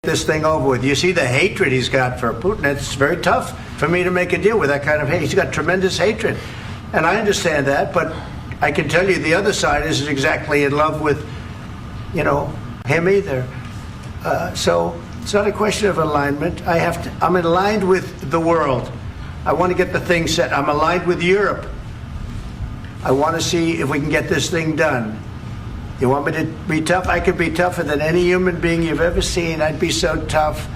this thing over with. You see the hatred he's got for Putin. It's very tough for me to make a deal with that kind of hate. He's got tremendous hatred. And I understand that, but I can tell you the other side isn't exactly in love with, him either. So it's not a question of alignment. I'm aligned with the world. I want to get the thing set. I'm aligned with Europe. I want to see if we can get this thing done. You want me to be tough? I could be tougher than any human being you've ever seen. I'd be so tough.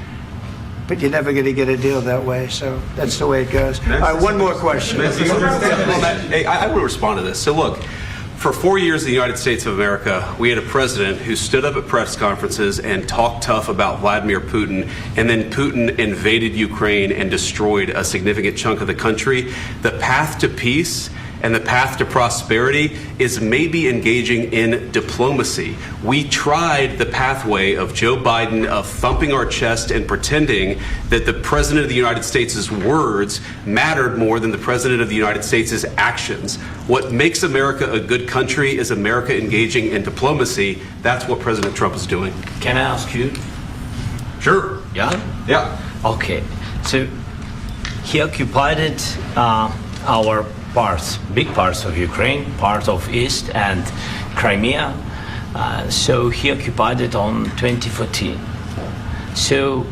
But you're never going to get a deal that way. So that's the way it goes. All right, one more question. Hey, I will respond to this. So look, for 4 years in the United States of America, we had a president who stood up at press conferences and talked tough about Vladimir Putin, and then Putin invaded Ukraine and destroyed a significant chunk of the country. The path to peace and the path to prosperity is maybe engaging in diplomacy. We tried the pathway of Joe Biden of thumping our chest and pretending that the President of the United States' words mattered more than the President of the United States' actions. What makes America a good country is America engaging in diplomacy. That's what President Trump is doing. Can I ask you? Sure. Yeah? Yeah. Okay. So he occupied our parts, big parts of Ukraine, part of East and Crimea. So he occupied it on 2014. So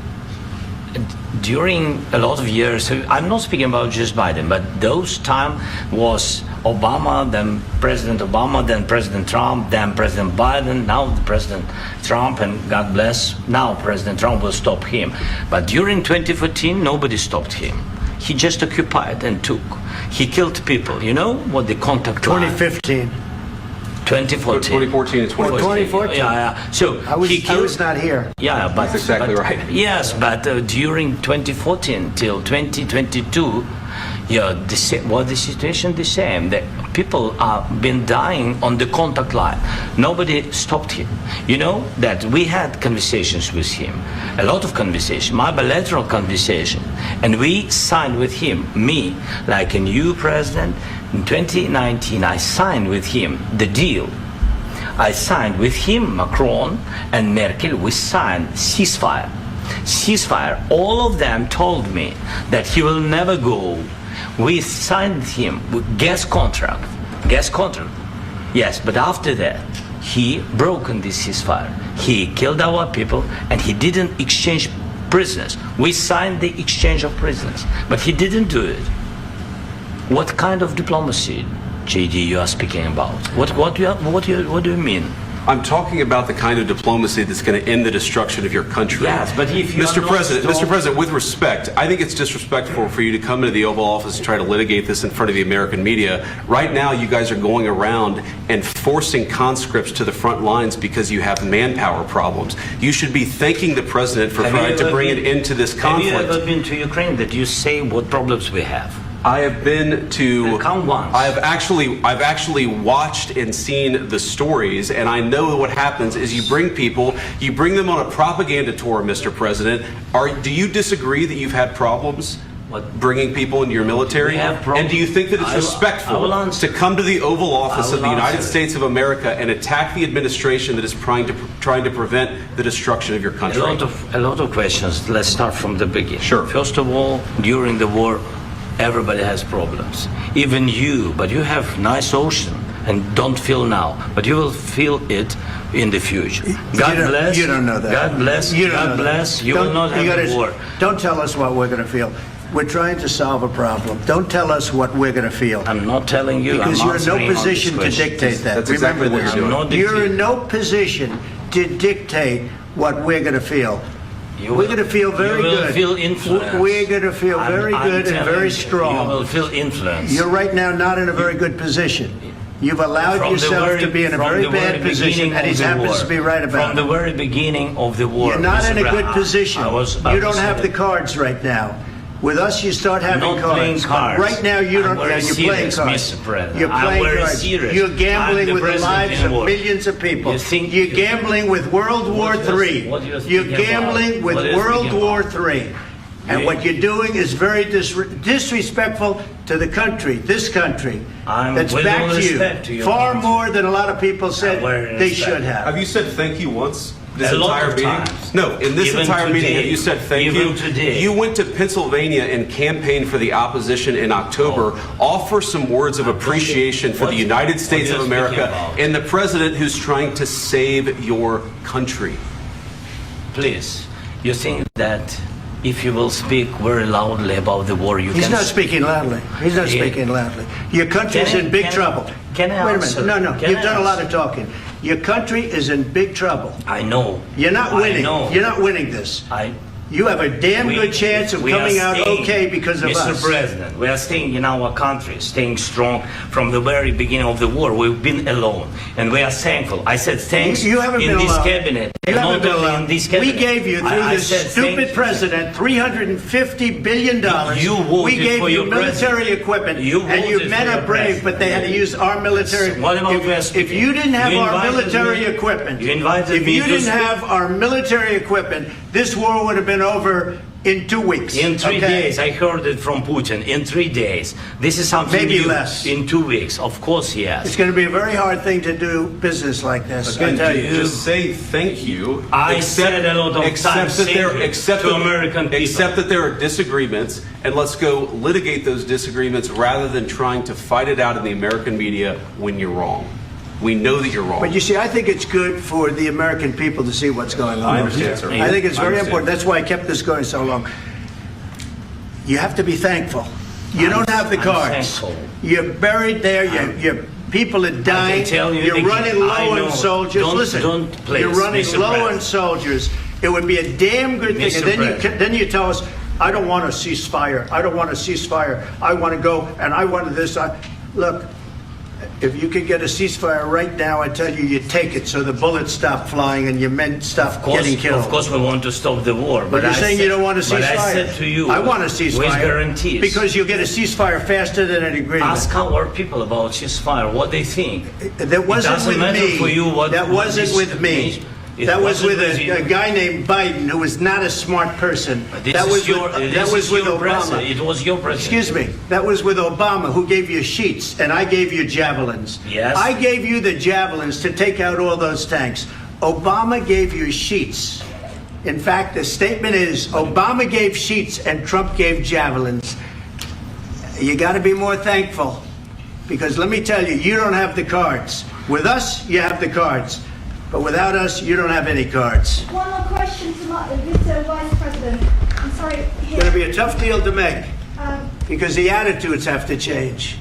during a lot of years, so I'm not speaking about just Biden, but those time was Obama, then President Obama, then President Trump, then President Biden, now the President Trump, and God bless, now President Trump will stop him. But during 2014, nobody stopped him. He just occupied and took. He killed people. You know what the contact line? 2015. 2014. 2014 and 2014. 2014. Yeah. So I was not here. Yeah, but that's exactly right. Yes, but during 2014 till 2022, the situation the same. The people have been dying on the contact line. Nobody stopped him. You know that we had conversations with him, a lot of conversation, my bilateral conversation, and we signed with him, me, like a new president. In 2019, I signed with him the deal. I signed with him, Macron and Merkel, we signed ceasefire. Ceasefire. All of them told me that he will never go. We signed him with gas contract. Yes, but after that, he broken this ceasefire. He killed our people and he didn't exchange prisoners. We signed the exchange of prisoners, but he didn't do it. What kind of diplomacy, JD, you are speaking about? What do you mean? I'm talking about the kind of diplomacy that's going to end the destruction of your country. Yes, but if you Mr. President, with respect, I think it's disrespectful for you to come into the Oval Office and try to litigate this in front of the American media. Right now, you guys are going around and forcing conscripts to the front lines because you have manpower problems. You should be thanking the President for trying to bring an end to this conflict. Have you ever been to Ukraine that you say what problems we have? I have been to. Count once. I've actually watched and seen the stories, and I know what happens is you bring them on a propaganda tour, Mr. President. Do you disagree that you've had problems bringing people into your military? And do you think that it's respectful to come to the Oval Office of the United States of America and attack the administration that is trying to prevent the destruction of your country? A lot of questions. Let's start from the beginning. Sure. First of all, during the war, everybody has problems, even you, but you have nice ocean and don't feel now, but you will feel it in the future. God bless. You don't know that. God bless. God bless. You will not have a war. Don't tell us what we're going to feel. We're trying to solve a problem. Don't tell us what we're going to feel. I'm not telling you. Because you're in no position to dictate that. That's exactly what you're doing. You're in no position to dictate what we're going to feel. We're going to feel very good. You will feel influence. We're going to feel very good and very strong. You will feel influence. You're right now not in a very good position. You've allowed yourself to be in a very bad position, and he happens to be right about it. From the very beginning of the war. You're not in a good position. You don't have the cards right now. With us, you start having not cards. Playing cards. Right now, you don't. You're playing cards. You're playing cards. Serious. You're gambling with the lives of millions of people. You're gambling with World War III. You're gambling with World War III. And what you're doing is very disrespectful to the country, this country, that's back to you, far more than a lot of people said they should have. Have you said thank you once? this A lot entire of meeting? times. No, in this Even entire meeting, today. have you said thank Even you? today. You went to Pennsylvania and campaigned for the opposition in October. Offer some words of appreciation for the United States what of are you speaking America about? and the president who's trying to save your country. Please, you think that if you will speak very loudly about the war, you He's can... not speaking loudly. He's not Yeah. speaking loudly. Your country's Can I- in big can I- trouble. can I Wait a answer? minute. No, Can you've I done a lot answer? of talking. Your country is in big trouble. I know. You're not I winning. know. You're not winning this. You have a damn We- good chance of we are coming out staying, okay because of Mr. us. President, we are staying in our country, staying strong from the very beginning of the war. We've been alone, and we are thankful. I said thanks You haven't in been this alone. cabinet. You and haven't not been only alone. in this We cabinet. gave you, through I this said stupid thank- president, $350 billion. You voted we gave for you your military president. equipment, You and your voted men for are your brave, but they had to use our military. What about if you didn't have You our invited military me- equipment, you invited if me you to didn't speak- have our military equipment, this war would have been over in 2 weeks. In 3 okay? days, I heard it from Putin. In 3 days, this is something Maybe new. less. In 2 weeks, of course, yes. It's going to be a very hard thing to do business like this. I Again, tell you. just say thank you. I said a lot of times thank you to American people. Accept that there are disagreements, and let's go litigate those disagreements rather than trying to fight it out in the American media when you're wrong. We know that you're wrong. But you see, I think it's good for the American people to see what's going on. I understand, sir. I think it's I very understand. important. That's why I kept this going so long. You have to be thankful. You don't have the I'm cards. thankful. You're buried there. Your people are dying. tell you You're again, running low I know. on soldiers. Don't- Listen, don't, please, you're running Mr. low on President. soldiers. It would be a damn good thing. Mr. And then President. then you tell us, I don't want a ceasefire. I don't want a ceasefire. I want to go and I want this. Look. If you could get a ceasefire right now, I tell you, you take it so the bullets stop flying and your men stop getting killed. Of course, we want to stop the war. But you're saying you don't want a ceasefire. But I said to you, I want a ceasefire. with guarantees. Because you'll get a ceasefire faster than an agreement. Ask our people about ceasefire, what they think. That wasn't doesn't with matter me. for you what- That what wasn't this with me. means. It That was wasn't with with you. a guy named Biden who was not a smart person. This That is was your, with, this that was is with your Obama. president. It was your president. Excuse me. That was with Obama, who gave you sheets, and I gave you javelins. Yes. I gave you the javelins to take out all those tanks. Obama gave you sheets. In fact, the statement is Obama gave sheets and Trump gave javelins. You got to be more thankful, because let me tell you, you don't have the cards. With us, you have the cards. But without us, you don't have any cards. One more question to Mr. Vice President. I'm sorry. It's going to be a tough deal to make, Um, because the attitudes have to change.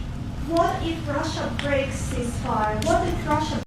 what if Russia breaks ceasefire? What if Russia